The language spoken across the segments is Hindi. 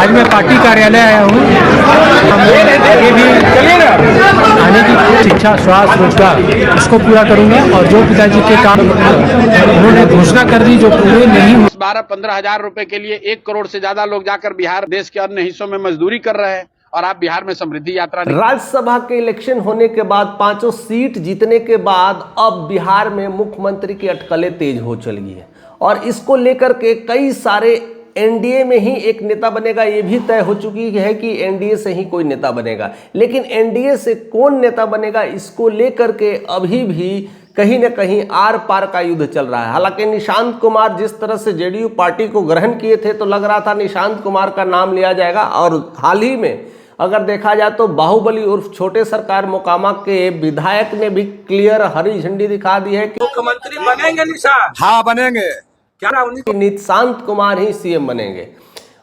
आज मैं पार्टी कार्यालय आया हूँ। आगे भी आने की शिक्षा, स्वास्थ्य, रोजगार इसको पूरा करूंगा और जो पिताजी के काम उन्होंने घोषणा कर दी जो पूरे नहीं हुए। 12-15 हजार रुपए के लिए 1 करोड़ से ज्यादा लोग जाकर बिहार देश के अन्य हिस्सों में मजदूरी कर रहे हैं और आप बिहार में समृद्धि यात्रा नहीं। राज्यसभा के इलेक्शन होने के बाद 5 सीट जीतने के बाद अब बिहार में मुख्यमंत्री की अटकलें तेज हो चली है और इसको लेकर के कई सारे एनडीए में ही एक नेता बनेगा, ये भी तय हो चुकी है कि एनडीए से ही कोई नेता बनेगा। लेकिन एनडीए से कौन नेता बनेगा इसको लेकर के अभी भी कहीं ना कहीं आर पार का युद्ध चल रहा है। हालांकि निशांत कुमार जिस तरह से जेडीयू पार्टी को ग्रहण किए थे तो लग रहा था निशांत कुमार का नाम लिया जाएगा और हाल ही में अगर देखा जाए तो बाहुबली उर्फ छोटे सरकार मोकामा के विधायक ने भी क्लियर हरी झंडी दिखा दी है कि मुख्यमंत्री बनेंगे निशांत। हाँ बनेंगे, क्या निशांत कुमार ही सीएम बनेंगे।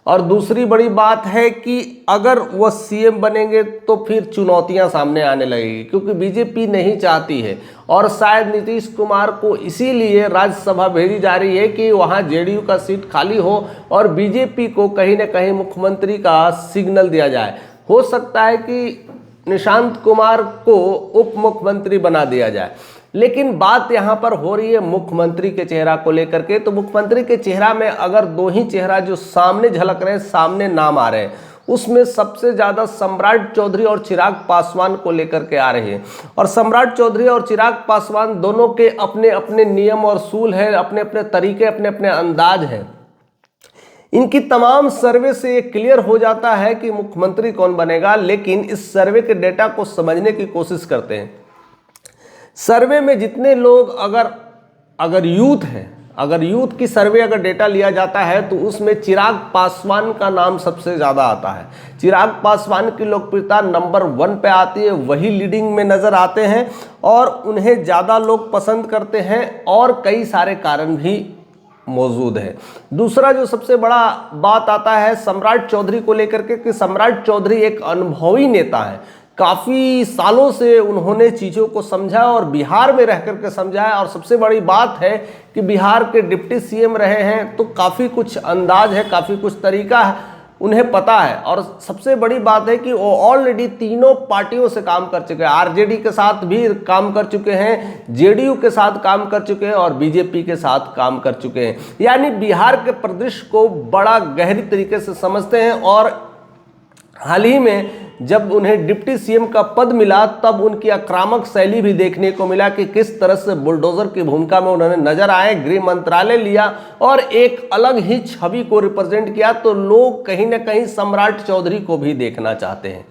और दूसरी बड़ी बात है कि अगर वो सीएम बनेंगे तो फिर चुनौतियां सामने आने लगेगी क्योंकि बीजेपी नहीं चाहती है और शायद नीतीश कुमार को इसीलिए राज्यसभा भेजी जा रही है कि वहां जेडीयू का सीट खाली हो और बीजेपी को कहीं ना कहीं मुख्यमंत्री का सिग्नल दिया जाए। हो सकता है कि निशांत कुमार को उप मुख्यमंत्री बना दिया जाए। लेकिन बात यहाँ पर हो रही है मुख्यमंत्री के चेहरा को लेकर के, तो मुख्यमंत्री के चेहरा में अगर 2 ही चेहरा जो सामने झलक रहे हैं, सामने नाम आ रहे हैं, उसमें सबसे ज्यादा सम्राट चौधरी और चिराग पासवान को लेकर के आ रहे हैं। और सम्राट चौधरी और चिराग पासवान दोनों के अपने अपने नियम और सूल है, अपने अपने तरीके, अपने अपने अंदाज है। इनकी तमाम सर्वे से ये क्लियर हो जाता है कि मुख्यमंत्री कौन बनेगा। लेकिन इस सर्वे के डेटा को समझने की कोशिश करते हैं। सर्वे में जितने लोग अगर यूथ है, अगर यूथ की सर्वे अगर डेटा लिया जाता है तो उसमें चिराग पासवान का नाम सबसे ज़्यादा आता है। चिराग पासवान की लोकप्रियता नंबर 1 पे आती है, वही लीडिंग में नज़र आते हैं और उन्हें ज़्यादा लोग पसंद करते हैं और कई सारे कारण भी मौजूद है। दूसरा जो सबसे बड़ा बात आता है सम्राट चौधरी को लेकर के कि सम्राट चौधरी एक अनुभवी नेता है। काफ़ी सालों से उन्होंने चीज़ों को समझा और बिहार में रह करके समझा है। और सबसे बड़ी बात है कि बिहार के डिप्टी सीएम रहे हैं तो काफ़ी कुछ अंदाज है, काफ़ी कुछ तरीका है, उन्हें पता है। और सबसे बड़ी बात है कि वो ऑलरेडी तीनों पार्टियों से काम कर चुके हैं। आरजेडी के साथ भी काम कर चुके हैं, जेडीयू के साथ काम कर चुके हैं और बीजेपी के साथ काम कर चुके हैं। यानी बिहार के प्रदेश को बड़ा गहरी तरीके से समझते हैं। और हाल ही में जब उन्हें डिप्टी सीएम का पद मिला तब उनकी आक्रामक शैली भी देखने को मिला कि किस तरह से बुलडोजर की भूमिका में उन्होंने नजर आए, गृह मंत्रालय लिया और एक अलग ही छवि को रिप्रेजेंट किया। तो लोग कहीं ना कहीं सम्राट चौधरी को भी देखना चाहते हैं।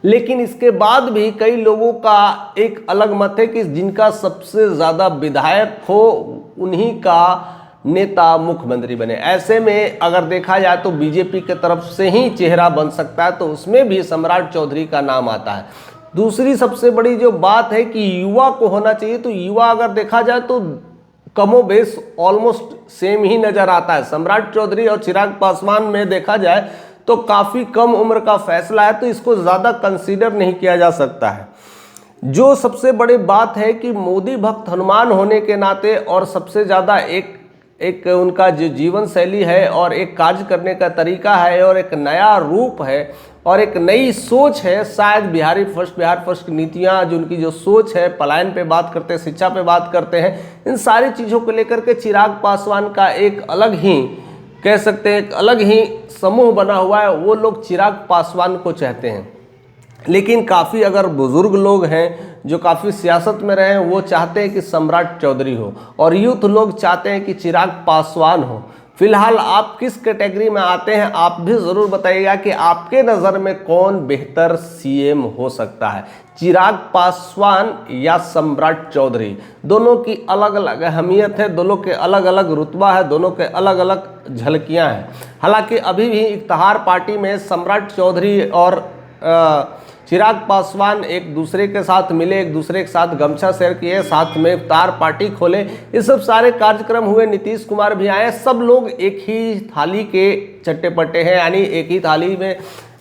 लेकिन इसके बाद भी कई लोगों का एक अलग मत है कि जिनका सबसे ज़्यादा विधायक हो उन्हीं का नेता मुख्यमंत्री बने। ऐसे में अगर देखा जाए तो बीजेपी के तरफ से ही चेहरा बन सकता है, तो उसमें भी सम्राट चौधरी का नाम आता है। दूसरी सबसे बड़ी जो बात है कि युवा को होना चाहिए, तो युवा अगर देखा जाए तो कमोबेश ऑलमोस्ट सेम ही नजर आता है। सम्राट चौधरी और चिराग पासवान में देखा जाए तो काफ़ी कम उम्र का फैसला है, तो इसको ज़्यादा कंसीडर नहीं किया जा सकता है। जो सबसे बड़ी बात है कि मोदी भक्त हनुमान होने के नाते और सबसे ज़्यादा एक उनका जो जीवन शैली है और एक कार्य करने का तरीका है और एक नया रूप है और एक नई सोच है, शायद बिहार फर्स्ट नीतियां जो उनकी जो सोच है, पलायन पे बात करते हैं, शिक्षा पे बात करते हैं, इन सारी चीज़ों को लेकर के चिराग पासवान का एक अलग ही कह सकते हैं एक अलग ही समूह बना हुआ है। वो लोग चिराग पासवान को चाहते हैं। लेकिन काफ़ी अगर बुजुर्ग लोग हैं जो काफ़ी सियासत में रहे हैं वो चाहते हैं कि सम्राट चौधरी हो और यूथ लोग चाहते हैं कि चिराग पासवान हो। फिलहाल आप किस कैटेगरी में आते हैं आप भी ज़रूर बताइएगा कि आपके नज़र में कौन बेहतर सीएम हो सकता है, चिराग पासवान या सम्राट चौधरी। दोनों की अलग अलग अहमियत है, दोनों के अलग अलग रुतबा है, दोनों के अलग अलग झलकियाँ हैं। हालांकि अभी भी इत्तेहार पार्टी में सम्राट चौधरी और चिराग पासवान एक दूसरे के साथ मिले, एक दूसरे के साथ गमछा शेयर किए, साथ में इफ्तार पार्टी खोले, ये सब सारे कार्यक्रम हुए। नीतीश कुमार भी आए, सब लोग एक ही थाली के चट्टे पट्टे हैं, यानी एक ही थाली में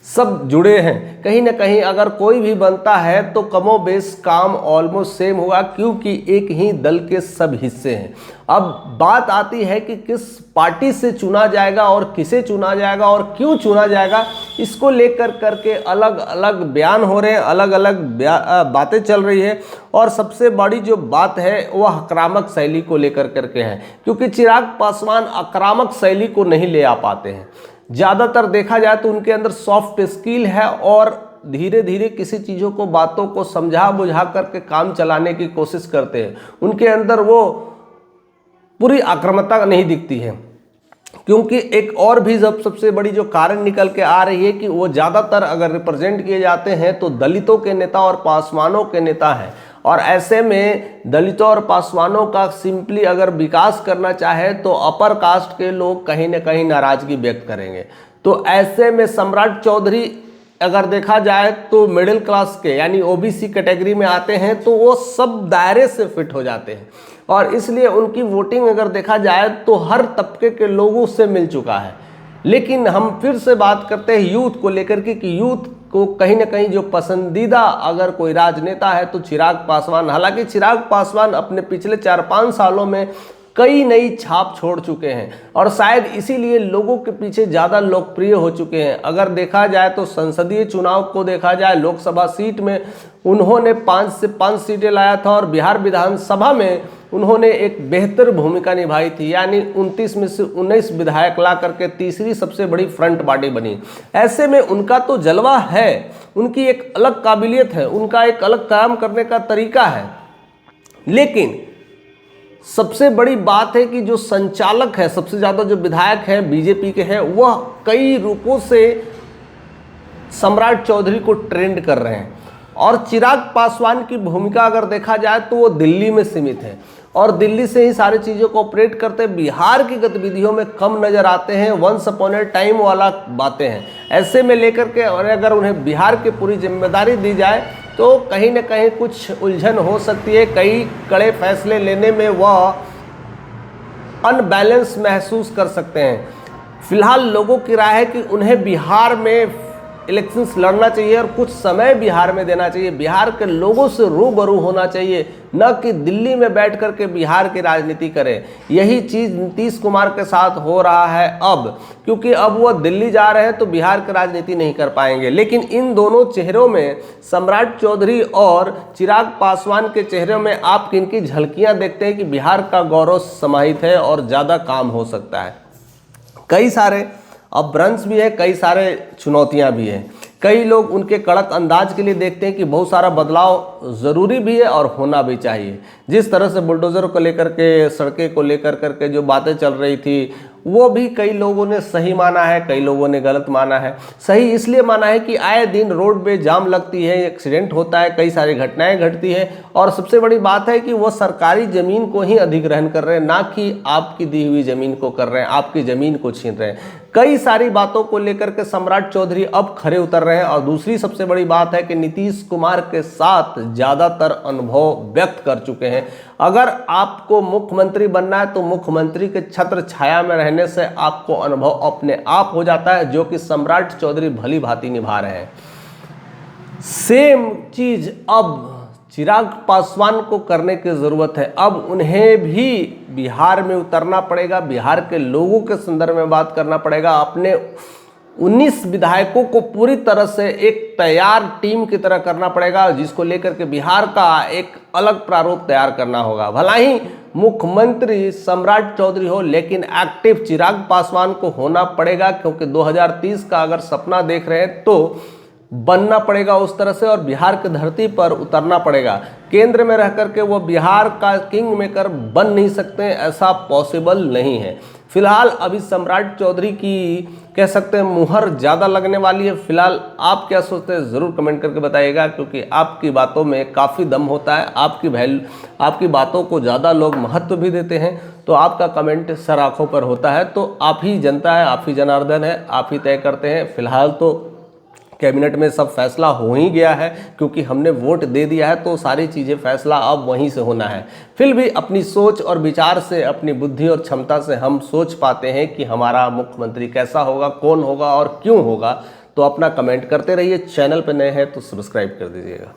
सब जुड़े हैं। कहीं ना कहीं अगर कोई भी बनता है तो कमोबेश काम ऑलमोस्ट सेम होगा क्योंकि एक ही दल के सब हिस्से हैं। अब बात आती है कि किस पार्टी से चुना जाएगा और किसे चुना जाएगा और क्यों चुना जाएगा, इसको लेकर करके अलग अलग बयान हो रहे हैं, अलग अलग बातें चल रही है। और सबसे बड़ी जो बात है वह आक्रामक शैली को लेकर करके है, क्योंकि चिराग पासवान आक्रामक शैली को नहीं ले आ पाते हैं। ज़्यादातर देखा जाए तो उनके अंदर सॉफ्ट स्किल है और धीरे धीरे किसी चीज़ों को, बातों को समझा बुझा करके काम चलाने की कोशिश करते हैं। उनके अंदर वो पूरी आक्रामकता नहीं दिखती है, क्योंकि एक और भी सबसे बड़ी जो कारण निकल के आ रही है कि वो ज़्यादातर अगर रिप्रेजेंट किए जाते हैं तो दलितों के नेता और पासवानों के नेता हैं, और ऐसे में दलितों और पासवानों का सिंपली अगर विकास करना चाहे तो अपर कास्ट के लोग कहीं ना कहीं नाराजगी व्यक्त करेंगे। तो ऐसे में सम्राट चौधरी अगर देखा जाए तो मिडिल क्लास के यानी ओबीसी कैटेगरी में आते हैं, तो वो सब दायरे से फिट हो जाते हैं, और इसलिए उनकी वोटिंग अगर देखा जाए तो हर तबके के लोगों से मिल चुका है। लेकिन हम फिर से बात करते हैं यूथ को लेकर के कि यूथ को कहीं ना कहीं जो पसंदीदा अगर कोई राजनेता है तो चिराग पासवान। हालांकि चिराग पासवान अपने पिछले 4-5 सालों में कई नई छाप छोड़ चुके हैं और शायद इसीलिए लोगों के पीछे ज़्यादा लोकप्रिय हो चुके हैं। अगर देखा जाए तो संसदीय चुनाव को देखा जाए, लोकसभा सीट में उन्होंने 5 से 5 सीटें लाया था और बिहार विधानसभा में उन्होंने एक बेहतर भूमिका निभाई थी, यानी 29 में से 19 विधायक ला करके तीसरी सबसे बड़ी फ्रंट पार्टी बनी। ऐसे में उनका तो जलवा है, उनकी एक अलग काबिलियत है, उनका एक अलग काम करने का तरीका है। लेकिन सबसे बड़ी बात है कि जो संचालक है, सबसे ज़्यादा जो विधायक हैं बीजेपी के हैं, वह कई रूपों से सम्राट चौधरी को ट्रेंड कर रहे हैं। और चिराग पासवान की भूमिका अगर देखा जाए तो वो दिल्ली में सीमित है और दिल्ली से ही सारी चीज़ों को ऑपरेट करते हैं, बिहार की गतिविधियों में कम नज़र आते हैं, वंस अपॉन ए टाइम वाला बातें हैं। ऐसे में लेकर के और अगर उन्हें बिहार की पूरी जिम्मेदारी दी जाए तो कहीं न कहीं कुछ उलझन हो सकती है, कई कड़े फैसले लेने में वह अनबैलेंस महसूस कर सकते हैं। फिलहाल लोगों की राय है कि उन्हें बिहार में इलेक्शंस लड़ना चाहिए और कुछ समय बिहार में देना चाहिए, बिहार के लोगों से रूबरू होना चाहिए, न कि दिल्ली में बैठ कर के बिहार की राजनीति करें। यही चीज़ नीतीश कुमार के साथ हो रहा है अब, क्योंकि अब वो दिल्ली जा रहे हैं तो बिहार की राजनीति नहीं कर पाएंगे। लेकिन इन दोनों चेहरों में, सम्राट चौधरी और चिराग पासवान के चेहरों में आप किनकी झलकियाँ देखते हैं कि बिहार का गौरव समाहित है और ज़्यादा काम हो सकता है। कई सारे अपभ्रंश भी है, कई सारे चुनौतियां भी हैं। कई लोग उनके कड़क अंदाज के लिए देखते हैं कि बहुत सारा बदलाव ज़रूरी भी है और होना भी चाहिए। जिस तरह से बुलडोज़र को लेकर के, सड़कें को लेकर करके जो बातें चल रही थी, वो भी कई लोगों ने सही माना है, कई लोगों ने गलत माना है। सही इसलिए माना है कि आए दिन रोड पे जाम लगती है, एक्सीडेंट होता है, कई सारी घटनाएं घटती है, और सबसे बड़ी बात है कि वो सरकारी ज़मीन को ही अधिग्रहण कर रहे हैं, ना कि आपकी दी हुई ज़मीन को कर रहे हैं, आपकी ज़मीन को छीन रहे हैं। कई सारी बातों को लेकर के सम्राट चौधरी अब खरे उतर रहे हैं। और दूसरी सबसे बड़ी बात है कि नीतीश कुमार के साथ ज़्यादातर अनुभव व्यक्त कर चुके हैं। अगर आपको मुख्यमंत्री बनना है तो मुख्यमंत्री के छत्र छाया में रहने से आपको अनुभव अपने आप हो जाता है, जो कि सम्राट चौधरी भली भांति निभा रहे हैं। सेम चीज़ अब चिराग पासवान को करने की ज़रूरत है। अब उन्हें भी बिहार में उतरना पड़ेगा, बिहार के लोगों के संदर्भ में बात करना पड़ेगा। अपने 19 विधायकों को पूरी तरह से एक तैयार टीम की तरह करना पड़ेगा, जिसको लेकर के बिहार का एक अलग प्रारूप तैयार करना होगा। भला ही मुख्यमंत्री सम्राट चौधरी हो, लेकिन एक्टिव चिराग पासवान को होना पड़ेगा, क्योंकि 2030 का अगर सपना देख रहे हैं तो बनना पड़ेगा उस तरह से, और बिहार की धरती पर उतरना पड़ेगा। केंद्र में रह करके वो बिहार का किंग मेकर बन नहीं सकते, ऐसा पॉसिबल नहीं है। फिलहाल अभी सम्राट चौधरी की कह सकते हैं मुहर ज़्यादा लगने वाली है। फिलहाल आप क्या सोचते हैं ज़रूर कमेंट करके बताइएगा, क्योंकि आपकी बातों में काफ़ी दम होता है, आपकी बातों को ज़्यादा लोग महत्व भी देते हैं। तो आपका कमेंट सर आँखों पर होता है। तो आप ही जनता है, आप ही जनार्दन है, आप ही तय करते हैं। फिलहाल तो कैबिनेट में सब फैसला हो ही गया है, क्योंकि हमने वोट दे दिया है, तो सारी चीज़ें फैसला अब वहीं से होना है। फिर भी अपनी सोच और विचार से, अपनी बुद्धि और क्षमता से हम सोच पाते हैं कि हमारा मुख्यमंत्री कैसा होगा, कौन होगा और क्यों होगा। तो अपना कमेंट करते रहिए। चैनल पर नए हैं तो सब्सक्राइब कर दीजिएगा।